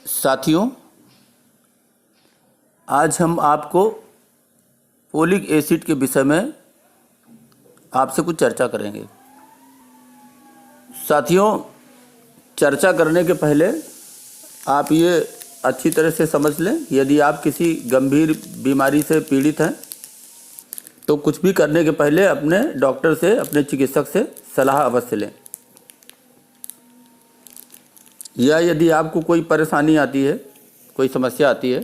साथियों, आज हम आपको फोलिक एसिड के विषय में आपसे कुछ चर्चा करेंगे। साथियों, चर्चा करने के पहले आप ये अच्छी तरह से समझ लें, यदि आप किसी गंभीर बीमारी से पीड़ित हैं तो कुछ भी करने के पहले अपने डॉक्टर से, अपने चिकित्सक से सलाह अवश्य लें। या यदि आपको कोई परेशानी आती है, कोई समस्या आती है,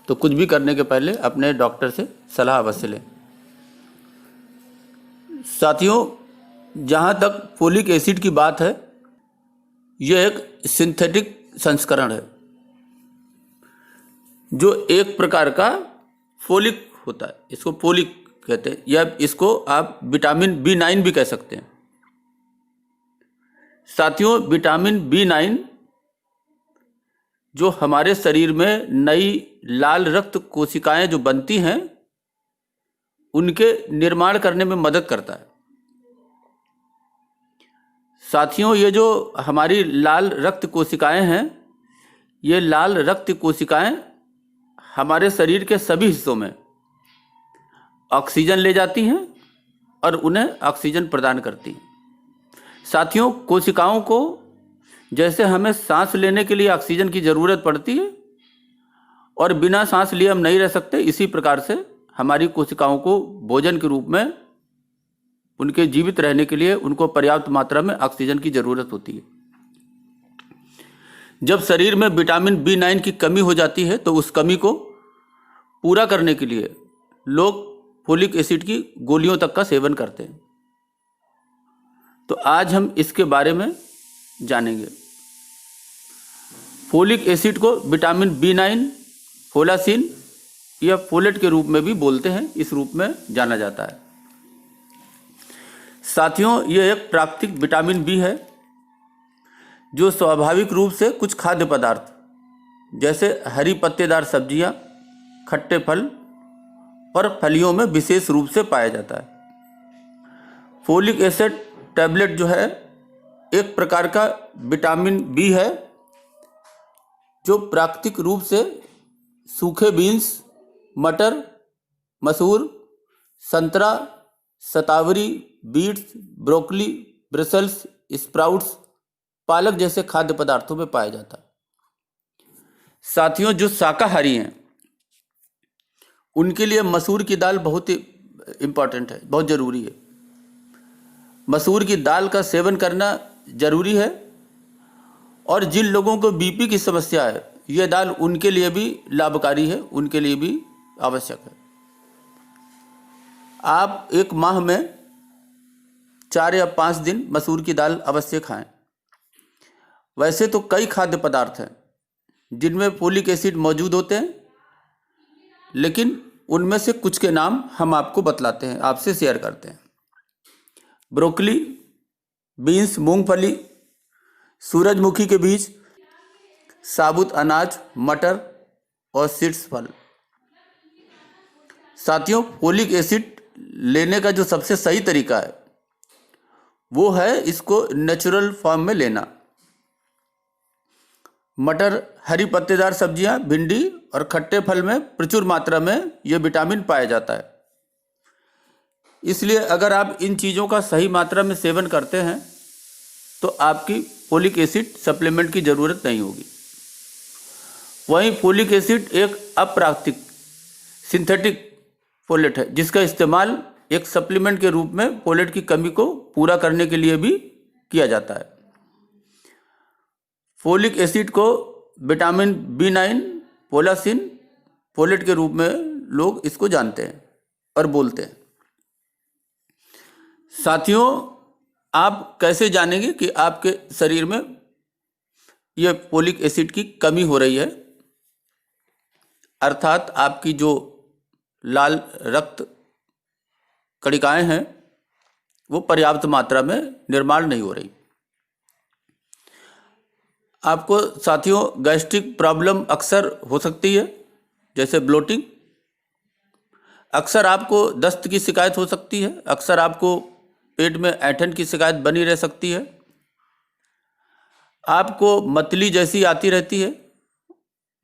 तो कुछ भी करने के पहले अपने डॉक्टर से सलाह अवश्य लें। साथियों, जहाँ तक फोलिक एसिड की बात है, यह एक सिंथेटिक संस्करण है जो एक प्रकार का फोलिक होता है। इसको फोलिक कहते हैं, या इसको आप विटामिन B9 भी कह सकते हैं। साथियों, विटामिन B9 जो हमारे शरीर में नई लाल रक्त कोशिकाएं जो बनती हैं, उनके निर्माण करने में मदद करता है। साथियों, ये जो हमारी लाल रक्त कोशिकाएं हैं, ये लाल रक्त कोशिकाएं हमारे शरीर के सभी हिस्सों में ऑक्सीजन ले जाती हैं और उन्हें ऑक्सीजन प्रदान करती हैं। साथियों, कोशिकाओं को जैसे हमें सांस लेने के लिए ऑक्सीजन की ज़रूरत पड़ती है और बिना सांस लिए हम नहीं रह सकते, इसी प्रकार से हमारी कोशिकाओं को भोजन के रूप में उनके जीवित रहने के लिए उनको पर्याप्त मात्रा में ऑक्सीजन की ज़रूरत होती है। जब शरीर में विटामिन B9 की कमी हो जाती है तो उस कमी को पूरा करने के लिए लोग फोलिक एसिड की गोलियों तक का सेवन करते हैं। तो आज हम इसके बारे में जानेंगे। फोलिक एसिड को विटामिन B9, फोलासिन या फोलेट के रूप में भी बोलते हैं, इस रूप में जाना जाता है। साथियों, यह एक प्राकृतिक विटामिन बी है जो स्वाभाविक रूप से कुछ खाद्य पदार्थ जैसे हरी पत्तेदार सब्जियां, खट्टे फल और फलियों में विशेष रूप से पाया जाता है। फोलिक एसिड टैबलेट जो है एक प्रकार का विटामिन बी है जो प्राकृतिक रूप से सूखे बीन्स, मटर, मसूर, संतरा, शतावरी, बीट्स, ब्रोकली, ब्रसेल्स स्प्राउट्स, पालक जैसे खाद्य पदार्थों में पाया जाता है। साथियों, जो शाकाहारी हैं उनके लिए मसूर की दाल बहुत ही इम्पॉर्टेंट है, बहुत ज़रूरी है। मसूर की दाल का सेवन करना ज़रूरी है और जिन लोगों को बीपी की समस्या है, यह दाल उनके लिए भी लाभकारी है, उनके लिए भी आवश्यक है। आप एक माह में 4 या 5 दिन मसूर की दाल अवश्य खाएं। वैसे तो कई खाद्य पदार्थ हैं जिनमें फोलिक एसिड मौजूद होते हैं, लेकिन उनमें से कुछ के नाम हम आपको बतलाते हैं, आपसे शेयर करते हैं। ब्रोकली, बीन्स, मूंगफली, सूरजमुखी के बीज, साबुत अनाज, मटर और सीड्स फल। साथियों, फोलिक एसिड लेने का जो सबसे सही तरीका है वो है इसको नेचुरल फॉर्म में लेना। मटर, हरी पत्तेदार सब्जियां, भिंडी और खट्टे फल में प्रचुर मात्रा में यह विटामिन पाया जाता है। इसलिए अगर आप इन चीज़ों का सही मात्रा में सेवन करते हैं तो आपकी फोलिक एसिड सप्लीमेंट की ज़रूरत नहीं होगी। वहीं फोलिक एसिड एक अप्राकृतिक सिंथेटिक फोलेट है जिसका इस्तेमाल एक सप्लीमेंट के रूप में फोलेट की कमी को पूरा करने के लिए भी किया जाता है। फोलिक एसिड को विटामिन B9, फोलासिन, फोलेट के रूप में लोग इसको जानते हैं और बोलते हैं। साथियों, आप कैसे जानेंगे कि आपके शरीर में यह फोलिक एसिड की कमी हो रही है, अर्थात आपकी जो लाल रक्त कणिकाएं हैं वो पर्याप्त मात्रा में निर्माण नहीं हो रही। आपको साथियों गैस्ट्रिक प्रॉब्लम अक्सर हो सकती है, जैसे ब्लोटिंग। अक्सर आपको दस्त की शिकायत हो सकती है, अक्सर आपको पेट में ऐंठन की शिकायत बनी रह सकती है। आपको मतली जैसी आती रहती है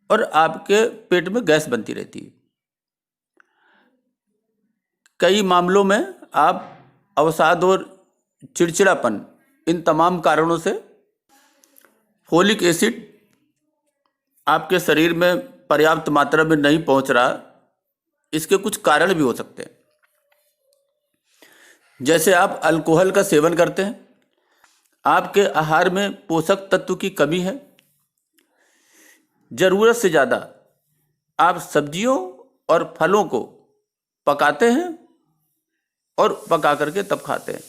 और आपके पेट में गैस बनती रहती है। कई मामलों में आप अवसाद और चिड़चिड़ापन, इन तमाम कारणों से फोलिक एसिड आपके शरीर में पर्याप्त मात्रा में नहीं पहुंच रहा, इसके कुछ कारण भी हो सकते हैं। जैसे आप अल्कोहल का सेवन करते हैं, आपके आहार में पोषक तत्व की कमी है, ज़रूरत से ज़्यादा आप सब्जियों और फलों को पकाते हैं और पका करके तब खाते हैं।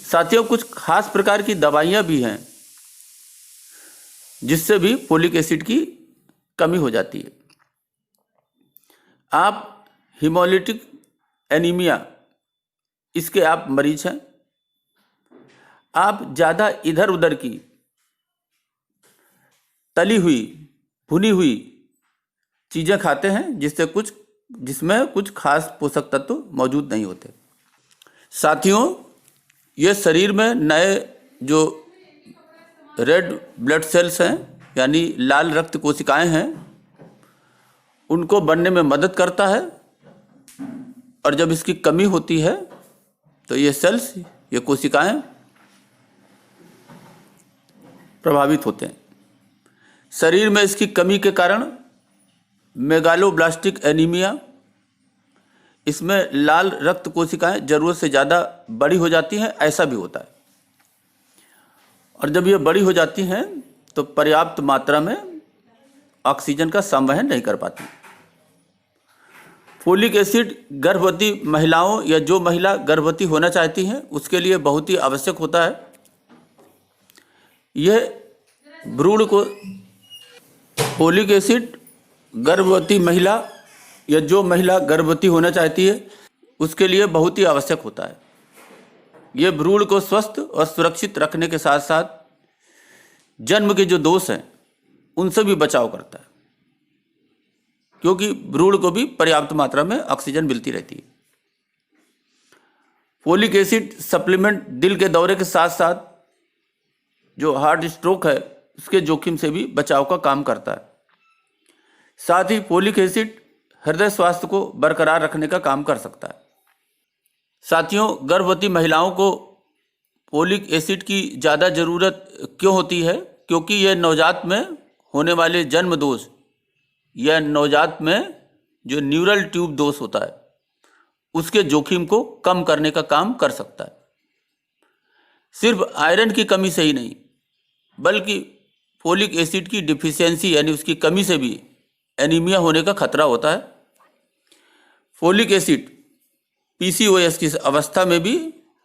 साथियों, कुछ खास प्रकार की दवाइयाँ भी हैं जिससे भी फोलिक एसिड की कमी हो जाती है। आप हीमोलिटिक एनीमिया, इसके आप मरीज हैं। आप ज़्यादा इधर उधर की तली हुई भुनी हुई चीज़ें खाते हैं जिसमें कुछ खास पोषक तत्व मौजूद नहीं होते। साथियों, ये शरीर में नए जो रेड ब्लड सेल्स हैं, यानी लाल रक्त कोशिकाएं हैं, उनको बनने में मदद करता है। और जब इसकी कमी होती है तो ये सेल्स, ये कोशिकाएं प्रभावित होते हैं। शरीर में इसकी कमी के कारण मेगालोब्लास्टिक एनीमिया, इसमें लाल रक्त कोशिकाएं ज़रूरत से ज़्यादा बड़ी हो जाती हैं, ऐसा भी होता है। और जब ये बड़ी हो जाती हैं तो पर्याप्त मात्रा में ऑक्सीजन का संवहन नहीं कर पाती। फोलिक एसिड गर्भवती महिलाओं या जो महिला गर्भवती होना चाहती हैं उसके लिए बहुत ही आवश्यक होता है। यह भ्रूण को फोलिक एसिड गर्भवती महिला या जो महिला गर्भवती होना चाहती है उसके लिए बहुत ही आवश्यक होता है। ये भ्रूण को स्वस्थ और सुरक्षित रखने के साथ साथ जन्म के जो दोष हैं उनसे भी बचाव करता है, क्योंकि भ्रूण को भी पर्याप्त मात्रा में ऑक्सीजन मिलती रहती है। फोलिक एसिड सप्लीमेंट दिल के दौरे के साथ साथ जो हार्ट स्ट्रोक है उसके जोखिम से भी बचाव का काम करता है। साथ ही फोलिक एसिड हृदय स्वास्थ्य को बरकरार रखने का काम कर सकता है। साथियों, गर्भवती महिलाओं को फोलिक एसिड की ज़्यादा ज़रूरत क्यों होती है? क्योंकि यह नवजात में होने वाले जन्म दोष या नवजात में जो न्यूरल ट्यूब दोष होता है उसके जोखिम को कम करने का काम कर सकता है। सिर्फ आयरन की कमी से ही नहीं, बल्कि फोलिक एसिड की डिफिशियंसी यानी उसकी कमी से भी एनीमिया होने का खतरा होता है। फोलिक एसिड पीसीओएस की अवस्था में भी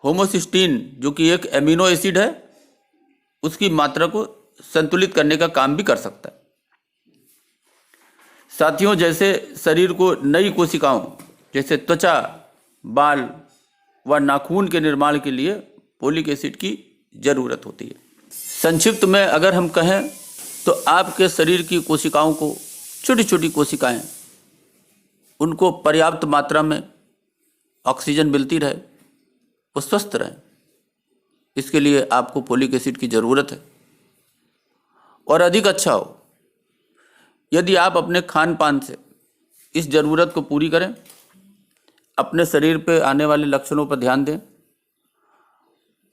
होमोसिस्टीन, जो कि एक एमिनो एसिड है, उसकी मात्रा को संतुलित करने का काम भी कर सकता है। साथियों, जैसे शरीर को नई कोशिकाओं जैसे त्वचा, बाल व नाखून के निर्माण के लिए फोलिक एसिड की ज़रूरत होती है। संक्षिप्त में अगर हम कहें तो आपके शरीर की कोशिकाओं को, छोटी छोटी कोशिकाएं, उनको पर्याप्त मात्रा में ऑक्सीजन मिलती रहे, वो स्वस्थ रहें, इसके लिए आपको फोलिक एसिड की ज़रूरत है। और अधिक अच्छा हो यदि आप अपने खान पान से इस ज़रूरत को पूरी करें, अपने शरीर पे आने वाले लक्षणों पर ध्यान दें।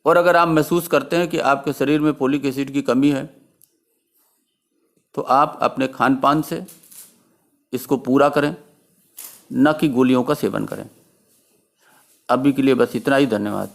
और अगर आप महसूस करते हैं कि आपके शरीर में फोलिक एसिड की कमी है तो आप अपने खान पान से इसको पूरा करें, न कि गोलियों का सेवन करें। अभी के लिए बस इतना ही। धन्यवाद।